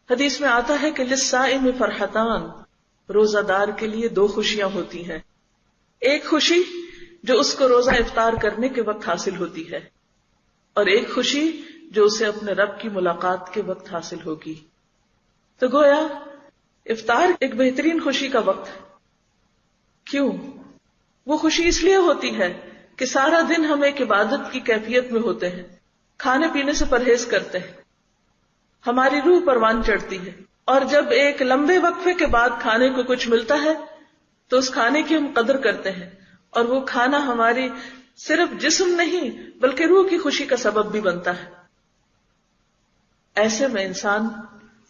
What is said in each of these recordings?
حدیث میں آتا ہے کہ للصائم فرحتان، روزہ دار کے لیے دو خوشیاں ہوتی ہیں. ایک خوشی جو اس کو روزہ افطار کرنے کے وقت حاصل ہوتی ہے، اور ایک خوشی جو اسے اپنے رب کی ملاقات کے وقت حاصل ہوگی. تو گویا افطار ایک بہترین خوشی کا وقت ہے. کیوں؟ وہ خوشی اس لیے ہوتی ہے کہ سارا دن ہم ایک عبادت کی کیفیت میں ہوتے ہیں، کھانے پینے سے پرہیز کرتے ہیں، ہماری روح پروان چڑھتی ہے، اور جب ایک لمبے وقفے کے بعد کھانے کو کچھ ملتا ہے تو اس کھانے کی ہم قدر کرتے ہیں، اور وہ کھانا ہماری صرف جسم نہیں بلکہ روح کی خوشی کا سبب بھی بنتا ہے. ایسے میں انسان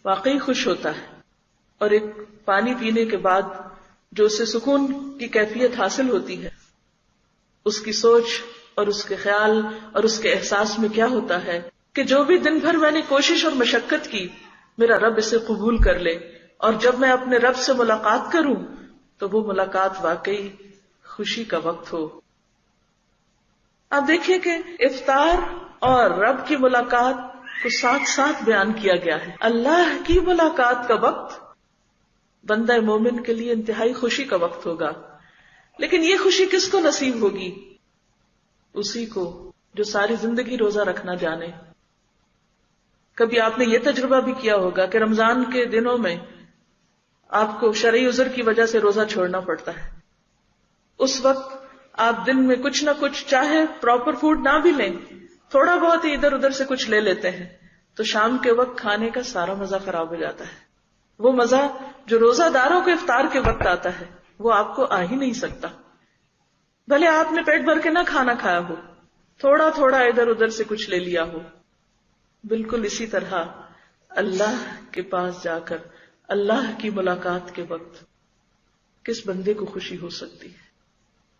واقعی خوش ہوتا ہے، اور ایک پانی پینے کے بعد جو اسے سکون کی کیفیت حاصل ہوتی ہے، اس کی سوچ اور اس کے خیال اور اس کے احساس میں کیا ہوتا ہے کہ جو بھی دن بھر میں نے کوشش اور مشقت کی، میرا رب اسے قبول کر لے، اور جب میں اپنے رب سے ملاقات کروں تو وہ ملاقات واقعی خوشی کا وقت ہو. اب دیکھیے کہ افطار اور رب کی ملاقات کو ساتھ ساتھ بیان کیا گیا ہے. اللہ کی ملاقات کا وقت بندہ مومن کے لیے انتہائی خوشی کا وقت ہوگا، لیکن یہ خوشی کس کو نصیب ہوگی؟ اسی کو جو ساری زندگی روزہ رکھنا جانے. کبھی آپ نے یہ تجربہ بھی کیا ہوگا کہ رمضان کے دنوں میں آپ کو شرعی عذر کی وجہ سے روزہ چھوڑنا پڑتا ہے. اس وقت آپ دن میں کچھ نہ کچھ، چاہے پراپر فوڈ نہ بھی لیں، تھوڑا بہت ہی ادھر ادھر سے کچھ لے لیتے ہیں، تو شام کے وقت کھانے کا سارا مزہ خراب ہو جاتا ہے. وہ مزہ جو روزہ داروں کو افطار کے وقت آتا ہے وہ آپ کو آ ہی نہیں سکتا. بھلے آپ نے پیٹ بھر کے نہ کھانا کھایا ہو، تھوڑا تھوڑا ادھر ادھر سے کچھ لے لیا ہو. بالکل اسی طرح اللہ کے پاس جا کر اللہ کی ملاقات کے وقت کس بندے کو خوشی ہو سکتی ہے؟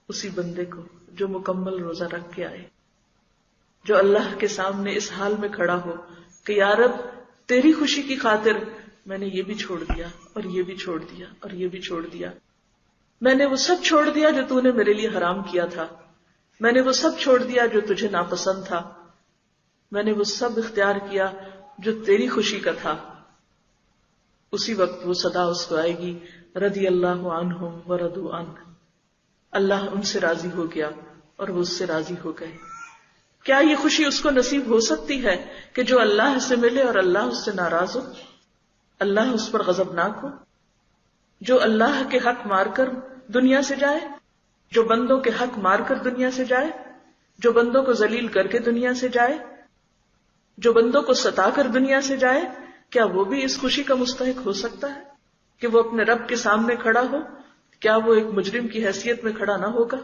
اسی بندے کو جو مکمل روزہ رکھ کے آئے، جو اللہ کے سامنے اس حال میں کھڑا ہو کہ یا رب تیری خوشی کی خاطر میں نے یہ بھی چھوڑ دیا اور یہ بھی چھوڑ دیا اور یہ بھی چھوڑ دیا. میں نے وہ سب چھوڑ دیا جو تو نے میرے لیے حرام کیا تھا. میں نے وہ سب چھوڑ دیا جو تجھے ناپسند تھا. میں نے وہ سب اختیار کیا جو تیری خوشی کا تھا. اسی وقت وہ صدا اس کو آئے گی، رضی اللہ عنہم ورضوا عنہ، اللہ ان سے راضی ہو گیا اور وہ اس سے راضی ہو گئے. کیا یہ خوشی اس کو نصیب ہو سکتی ہے کہ جو اللہ سے ملے اور اللہ اس سے ناراض ہو، اللہ اس پر غضبناک ہو، جو اللہ کے حق مار کر دنیا سے جائے، جو بندوں کے حق مار کر دنیا سے جائے، جو بندوں کو ذلیل کر کے دنیا سے جائے، جو بندوں کو ستا کر دنیا سے جائے؟ کیا وہ بھی اس خوشی کا مستحق ہو سکتا ہے کہ وہ اپنے رب کے سامنے کھڑا ہو؟ کیا وہ ایک مجرم کی حیثیت میں کھڑا نہ ہوگا؟